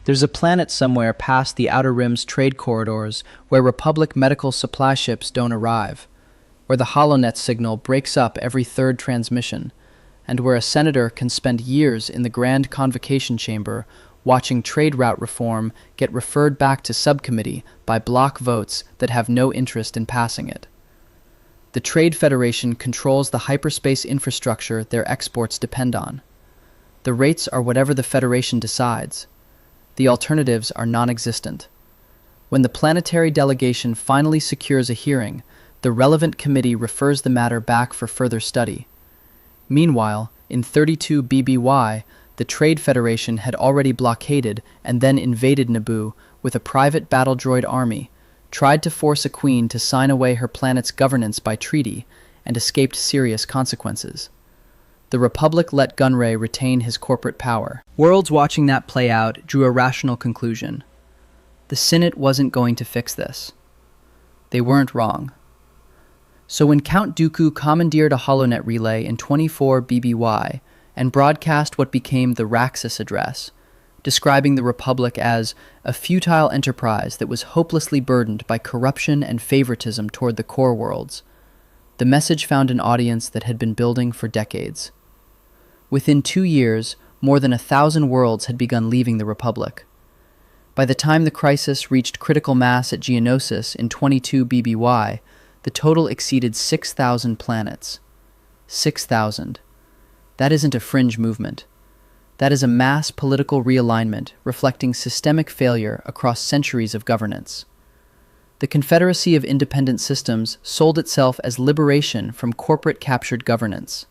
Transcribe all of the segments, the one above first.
There's a planet somewhere past the Outer Rim's trade corridors where Republic medical supply ships don't arrive, where the HoloNet signal breaks up every third transmission, and where a senator can spend years in the Grand Convocation Chamber watching trade route reform get referred back to subcommittee by bloc votes that have no interest in passing it. The Trade Federation controls the hyperspace infrastructure their exports depend on. The rates are whatever the Federation decides. The alternatives are non-existent. When the planetary delegation finally secures a hearing, the relevant committee refers the matter back for further study. Meanwhile, in 32 BBY, the Trade Federation had already blockaded and then invaded Naboo with a private battle droid army, tried to force a queen to sign away her planet's governance by treaty, and escaped serious consequences. The Republic let Gunray retain his corporate power. Worlds watching that play out drew a rational conclusion. The Senate wasn't going to fix this. They weren't wrong. So when Count Dooku commandeered a HoloNet relay in 24 BBY and broadcast what became the Raxus Address, describing the Republic as a futile enterprise that was hopelessly burdened by corruption and favoritism toward the core worlds, the message found an audience that had been building for decades. Within 2 years, more than 1,000 worlds had begun leaving the Republic. By the time the crisis reached critical mass at Geonosis in 22 BBY, the total exceeded 6,000 planets. 6,000. That isn't a fringe movement. That is a mass political realignment reflecting systemic failure across centuries of governance. The Confederacy of Independent Systems sold itself as liberation from corporate-captured governance.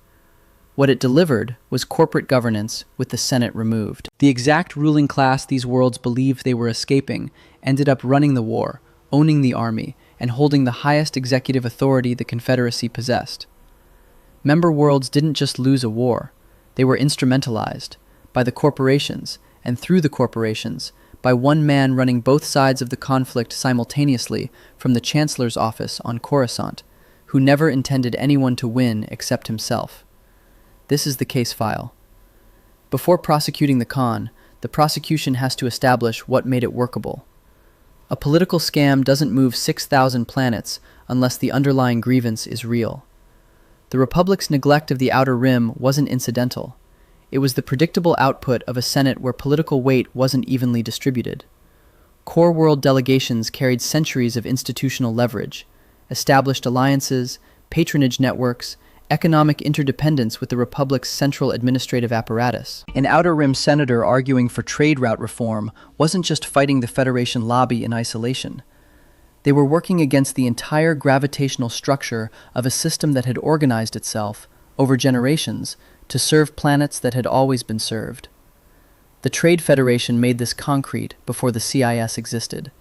What it delivered was corporate governance with the Senate removed. The exact ruling class these worlds believed they were escaping ended up running the war, owning the army, and holding the highest executive authority the Confederacy possessed. Member worlds didn't just lose a war, they were instrumentalized by the corporations, and through the corporations, by one man running both sides of the conflict simultaneously from the Chancellor's office on Coruscant, who never intended anyone to win except himself. This is the case file. Before prosecuting the con, the prosecution has to establish what made it workable. A political scam doesn't move 6,000 planets unless the underlying grievance is real. The Republic's neglect of the Outer Rim wasn't incidental. It was the predictable output of a Senate where political weight wasn't evenly distributed. Core world delegations carried centuries of institutional leverage, established alliances, patronage networks, economic interdependence with the Republic's central administrative apparatus. An Outer Rim senator arguing for trade route reform wasn't just fighting the Federation lobby in isolation. They were working against the entire gravitational structure of a system that had organized itself, over generations, to serve planets that had always been served. The Trade Federation made this concrete before the CIS existed.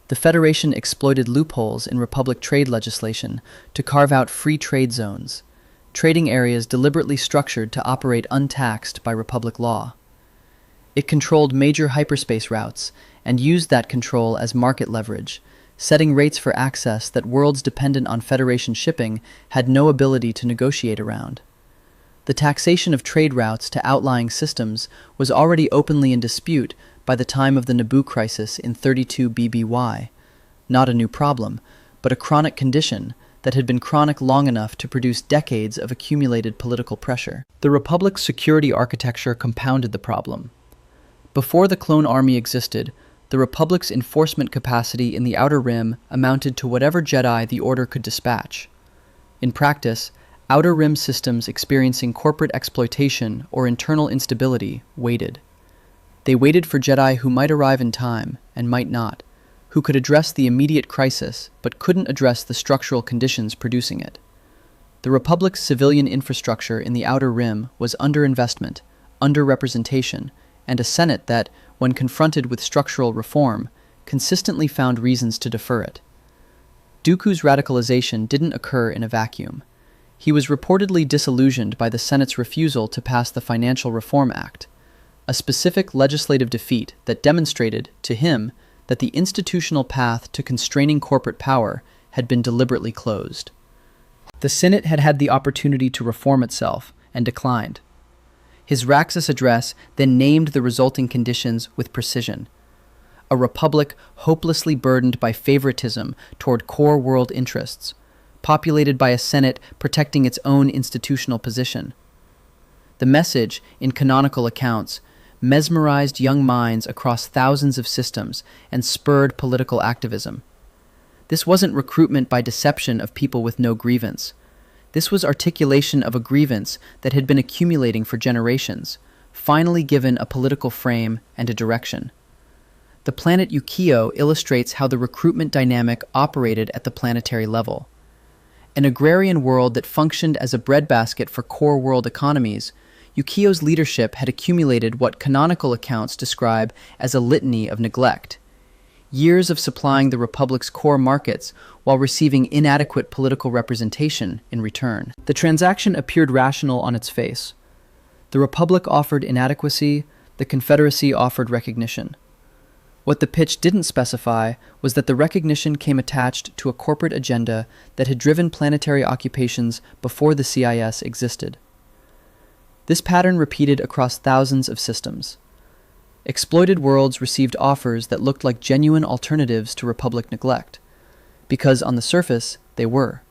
The Federation exploited loopholes in Republic trade legislation to carve out free trade zones, trading areas deliberately structured to operate untaxed by Republic law. It controlled major hyperspace routes and used that control as market leverage, setting rates for access that worlds dependent on Federation shipping had no ability to negotiate around. The taxation of trade routes to outlying systems was already openly in dispute by the time of the Naboo crisis in 32 BBY, not a new problem, but a chronic condition that had been chronic long enough to produce decades of accumulated political pressure. The Republic's security architecture compounded the problem. Before the clone army existed, the Republic's enforcement capacity in the Outer Rim amounted to whatever Jedi the Order could dispatch. In practice, Outer Rim systems experiencing corporate exploitation or internal instability waited. They waited for Jedi who might arrive in time and might not, who could address the immediate crisis but couldn't address the structural conditions producing it. The Republic's civilian infrastructure in the Outer Rim was underinvestment, underrepresentation, and a Senate that, when confronted with structural reform, consistently found reasons to defer it. Dooku's radicalization didn't occur in a vacuum. He was reportedly disillusioned by the Senate's refusal to pass the Financial Reform Act, a specific legislative defeat that demonstrated, to him, that the institutional path to constraining corporate power had been deliberately closed. The Senate had had the opportunity to reform itself and declined. His Raxus Address then named the resulting conditions with precision. A republic hopelessly burdened by favoritism toward core world interests, populated by a Senate protecting its own institutional position. The message, in canonical accounts, mesmerized young minds across thousands of systems and spurred political activism. This wasn't recruitment by deception of people with no grievance. This was articulation of a grievance that had been accumulating for generations, finally given a political frame and a direction. The planet Yukio illustrates how the recruitment dynamic operated at the planetary level. An agrarian world that functioned as a breadbasket for core world economies, Yukio's leadership had accumulated what canonical accounts describe as a litany of neglect. Years of supplying the Republic's core markets while receiving inadequate political representation in return. The transaction appeared rational on its face. The Republic offered inadequacy, the Confederacy offered recognition. What the pitch didn't specify was that the recognition came attached to a corporate agenda that had driven planetary occupations before the CIS existed. This pattern repeated across thousands of systems. Exploited worlds received offers that looked like genuine alternatives to Republic neglect, because on the surface, they were.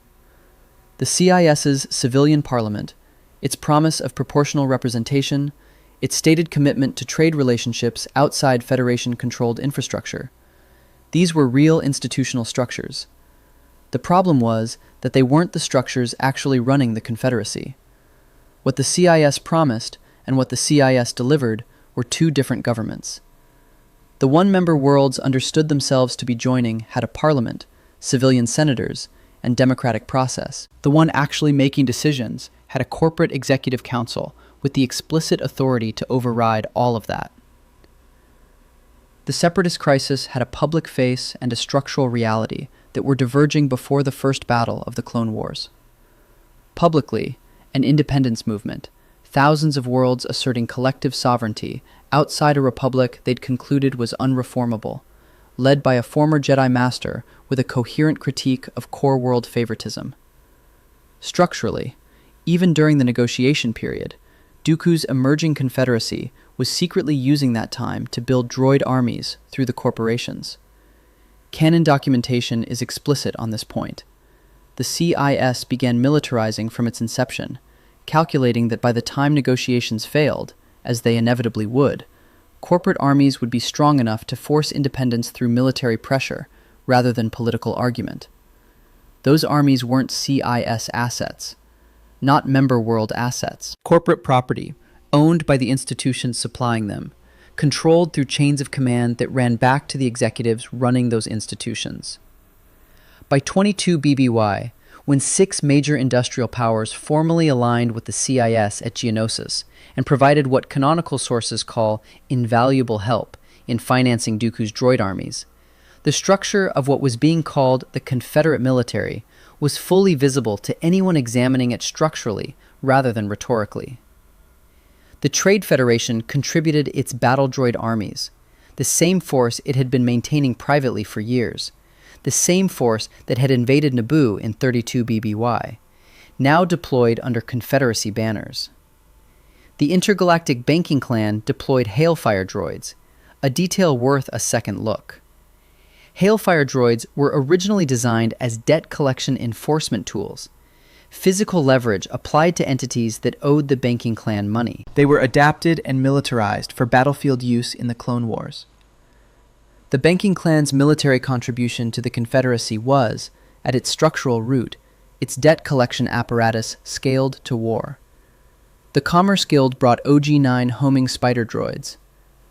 The CIS's civilian parliament, its promise of proportional representation, its stated commitment to trade relationships outside Federation-controlled infrastructure. These were real institutional structures. The problem was that they weren't the structures actually running the Confederacy. What the CIS promised and what the CIS delivered were two different governments. The one-member worlds understood themselves to be joining had a parliament, civilian senators, and democratic process. The one actually making decisions had a corporate executive council with the explicit authority to override all of that. The separatist crisis had a public face and a structural reality that were diverging before the first battle of the Clone Wars. Publicly, an independence movement, thousands of worlds asserting collective sovereignty outside a republic they'd concluded was unreformable, led by a former Jedi Master with a coherent critique of core world favoritism. Structurally, even during the negotiation period, Dooku's emerging confederacy was secretly using that time to build droid armies through the corporations. Canon documentation is explicit on this point. The CIS began militarizing from its inception, calculating that by the time negotiations failed, as they inevitably would, corporate armies would be strong enough to force independence through military pressure rather than political argument. Those armies weren't CIS assets, not member world assets. Corporate property, owned by the institutions supplying them, controlled through chains of command that ran back to the executives running those institutions. By 22 BBY, when 6 major industrial powers formally aligned with the CIS at Geonosis and provided what canonical sources call invaluable help in financing Dooku's droid armies, the structure of what was being called the Confederate military was fully visible to anyone examining it structurally rather than rhetorically. The Trade Federation contributed its battle droid armies, the same force it had been maintaining privately for years, the same force that had invaded Naboo in 32 BBY, now deployed under Confederacy banners. The intergalactic banking clan deployed Hailfire droids, a detail worth a second look. Hailfire droids were originally designed as debt collection enforcement tools, physical leverage applied to entities that owed the banking clan money. They were adapted and militarized for battlefield use in the Clone Wars. The banking clan's military contribution to the Confederacy was, at its structural root, its debt collection apparatus scaled to war. The Commerce Guild brought OG-9 homing spider droids.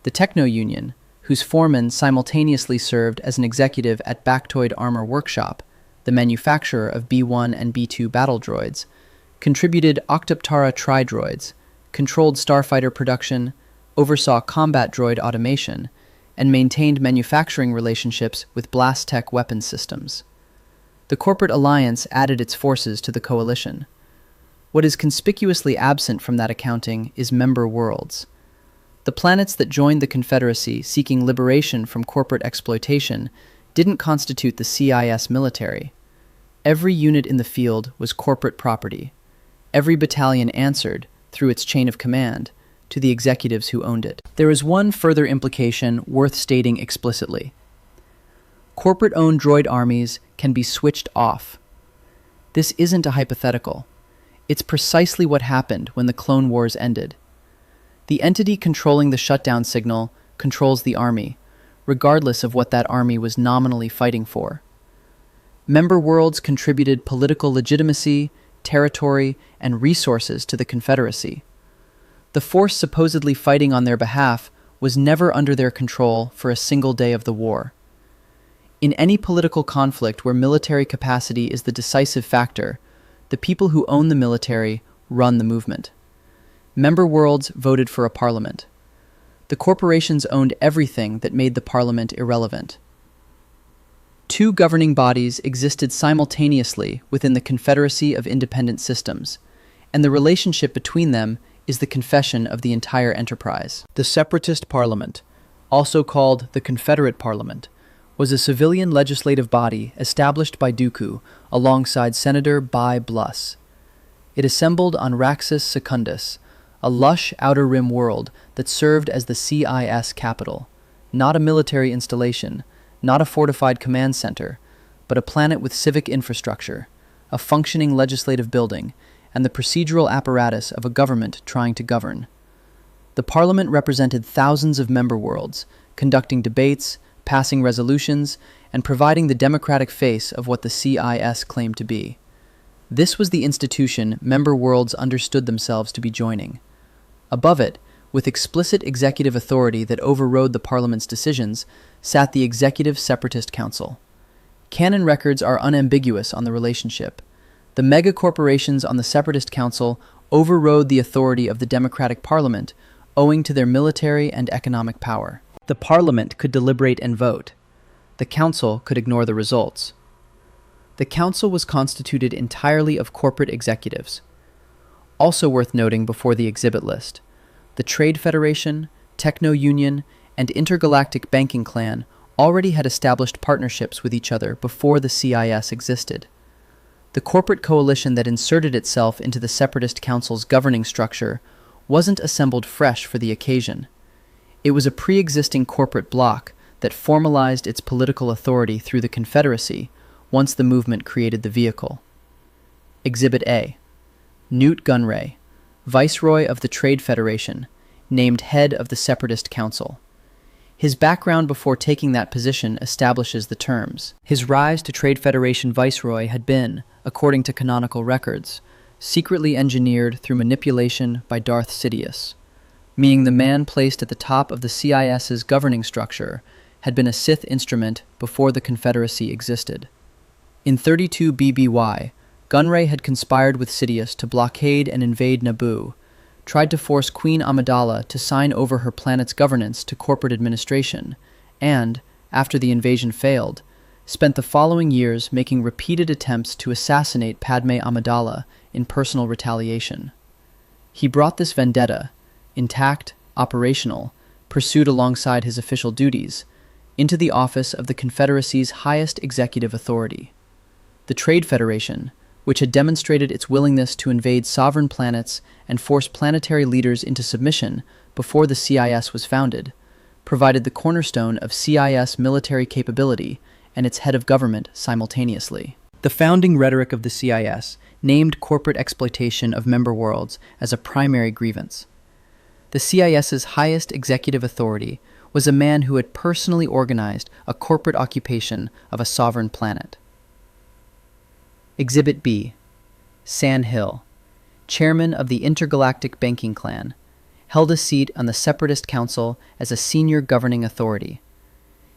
The Techno Union, whose foreman simultaneously served as an executive at Bactoid Armor Workshop, the manufacturer of B-1 and B-2 battle droids, contributed Octoptara tri-droids, controlled starfighter production, oversaw combat droid automation, and maintained manufacturing relationships with Blast Tech weapons systems. The corporate alliance added its forces to the coalition. What is conspicuously absent from that accounting is member worlds. The planets that joined the Confederacy seeking liberation from corporate exploitation didn't constitute the CIS military. Every unit in the field was corporate property. Every battalion answered, through its chain of command, to the executives who owned it. There is one further implication worth stating explicitly. Corporate-owned droid armies can be switched off. This isn't a hypothetical. It's precisely what happened when the Clone Wars ended. The entity controlling the shutdown signal controls the army, regardless of what that army was nominally fighting for. Member worlds contributed political legitimacy, territory, and resources to the Confederacy. The force supposedly fighting on their behalf was never under their control for a single day of the war. In any political conflict where military capacity is the decisive factor, the people who own the military run the movement. Member worlds voted for a parliament. The corporations owned everything that made the parliament irrelevant. Two governing bodies existed simultaneously within the Confederacy of Independent Systems, and the relationship between them is the confession of the entire enterprise. The Separatist Parliament, also called the Confederate Parliament, was a civilian legislative body established by Dooku alongside Senator Bai Bluss. It assembled on Raxus Secundus, a lush outer rim world that served as the CIS capital, not a military installation, not a fortified command center, but a planet with civic infrastructure, a functioning legislative building, and the procedural apparatus of a government trying to govern. The parliament represented thousands of member worlds, conducting debates, passing resolutions, and providing the democratic face of what the CIS claimed to be. This was the institution member worlds understood themselves to be joining. Above it, with explicit executive authority that overrode the parliament's decisions, sat the Executive Separatist Council. Canon records are unambiguous on the relationship. The mega-corporations on the Separatist Council overrode the authority of the Democratic Parliament, owing to their military and economic power. The Parliament could deliberate and vote. The Council could ignore the results. The Council was constituted entirely of corporate executives. Also worth noting before the exhibit list, the Trade Federation, Techno-Union, and Intergalactic Banking Clan already had established partnerships with each other before the CIS existed. The corporate coalition that inserted itself into the Separatist Council's governing structure wasn't assembled fresh for the occasion. It was a pre-existing corporate bloc that formalized its political authority through the Confederacy once the movement created the vehicle. Exhibit A. Newt Gunray, Viceroy of the Trade Federation, named head of the Separatist Council. His background before taking that position establishes the terms. His rise to Trade Federation Viceroy had been, according to canonical records, secretly engineered through manipulation by Darth Sidious, meaning the man placed at the top of the CIS's governing structure had been a Sith instrument before the Confederacy existed. In 32 BBY, Gunray had conspired with Sidious to blockade and invade Naboo, tried to force Queen Amidala to sign over her planet's governance to corporate administration, and, after the invasion failed, spent the following years making repeated attempts to assassinate Padme Amidala in personal retaliation. He brought this vendetta, intact, operational, pursued alongside his official duties, into the office of the Confederacy's highest executive authority. The Trade Federation, which had demonstrated its willingness to invade sovereign planets and force planetary leaders into submission before the CIS was founded, provided the cornerstone of CIS military capability and its head of government simultaneously. The founding rhetoric of the CIS named corporate exploitation of member worlds as a primary grievance. The CIS's highest executive authority was a man who had personally organized a corporate occupation of a sovereign planet. Exhibit B. San Hill, chairman of the Intergalactic Banking Clan, held a seat on the Separatist Council as a senior governing authority.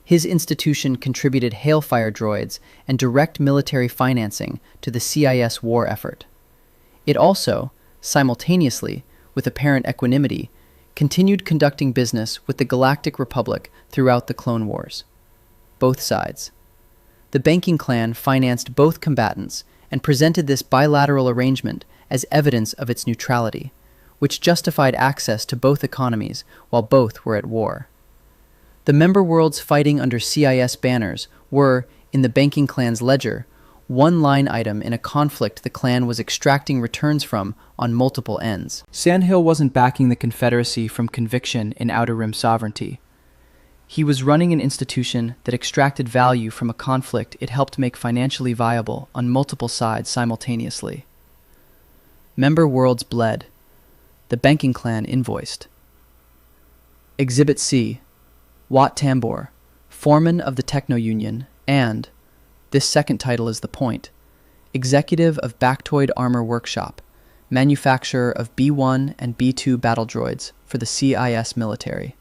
His institution contributed Hailfire droids and direct military financing to the CIS war effort. It also, simultaneously, with apparent equanimity, continued conducting business with the Galactic Republic throughout the Clone Wars. Both sides. The Banking Clan financed both combatants and presented this bilateral arrangement as evidence of its neutrality, which justified access to both economies while both were at war. The member worlds fighting under CIS banners were, in the Banking Clan's ledger, one line item in a conflict the clan was extracting returns from on multiple ends. Sandhill wasn't backing the Confederacy from conviction in Outer Rim sovereignty. He was running an institution that extracted value from a conflict it helped make financially viable on multiple sides simultaneously. Member worlds bled. The banking clan invoiced. Exhibit C. Wat Tambor, foreman of the Techno Union, and, this second title is the point, executive of Bactoid Armor Workshop, manufacturer of B-1 and B-2 battle droids for the CIS military.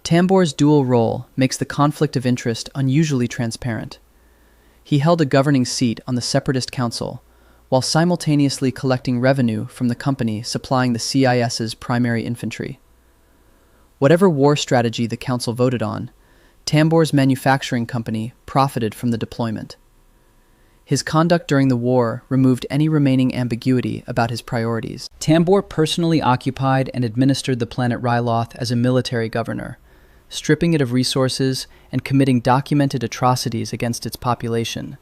Tambor's dual role makes the conflict of interest unusually transparent. He held a governing seat on the Separatist Council, while simultaneously collecting revenue from the company supplying the CIS's primary infantry. Whatever war strategy the Council voted on, Tambor's manufacturing company profited from the deployment. His conduct during the war removed any remaining ambiguity about his priorities. Tambor personally occupied and administered the planet Ryloth as a military governor, stripping it of resources and committing documented atrocities against its population.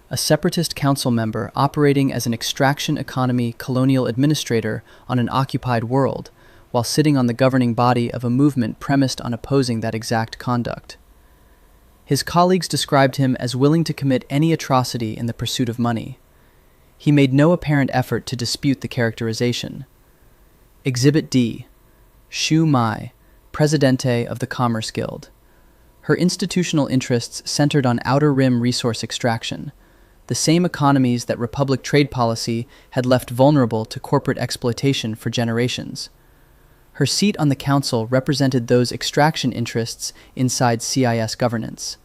A Separatist Council member operating as an extraction economy colonial administrator on an occupied world, while sitting on the governing body of a movement premised on opposing that exact conduct. His colleagues described him as willing to commit any atrocity in the pursuit of money. He made no apparent effort to dispute the characterization. Exhibit D. Shu Mai, Presidente of the Commerce Guild. Her institutional interests centered on Outer Rim resource extraction, the same economies that Republic trade policy had left vulnerable to corporate exploitation for generations. Her seat on the council represented those extraction interests inside CIS governance.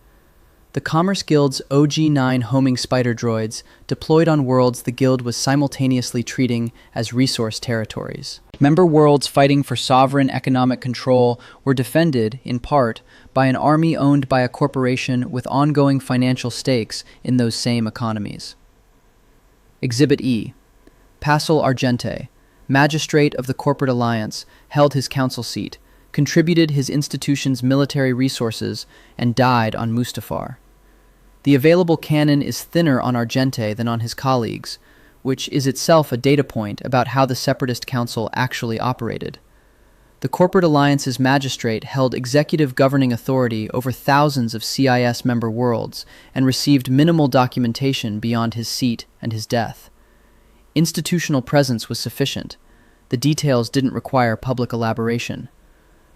The Commerce Guild's OG-9 homing spider droids deployed on worlds the Guild was simultaneously treating as resource territories. Member worlds fighting for sovereign economic control were defended, in part, by an army owned by a corporation with ongoing financial stakes in those same economies. Exhibit E. Pascal Argente, magistrate of the Corporate Alliance, held his council seat, contributed his institution's military resources, and died on Mustafar. The available canon is thinner on Argente than on his colleagues, which is itself a data point about how the Separatist Council actually operated. The Corporate Alliance's magistrate held executive governing authority over thousands of CIS member worlds and received minimal documentation beyond his seat and his death. Institutional presence was sufficient. The details didn't require public elaboration.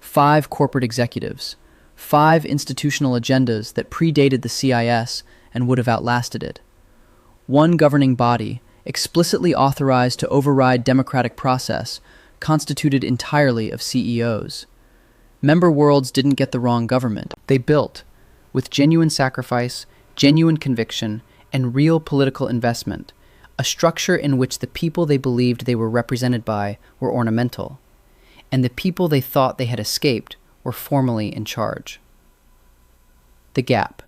5 corporate executives, 5 institutional agendas that predated the CIS and would have outlasted it. 1 governing body, explicitly authorized to override democratic process, constituted entirely of CEOs. Member worlds didn't get the wrong government. They built, with genuine sacrifice, genuine conviction, and real political investment, a structure in which the people they believed they were represented by were ornamental, and the people they thought they had escaped were formally in charge. The gap.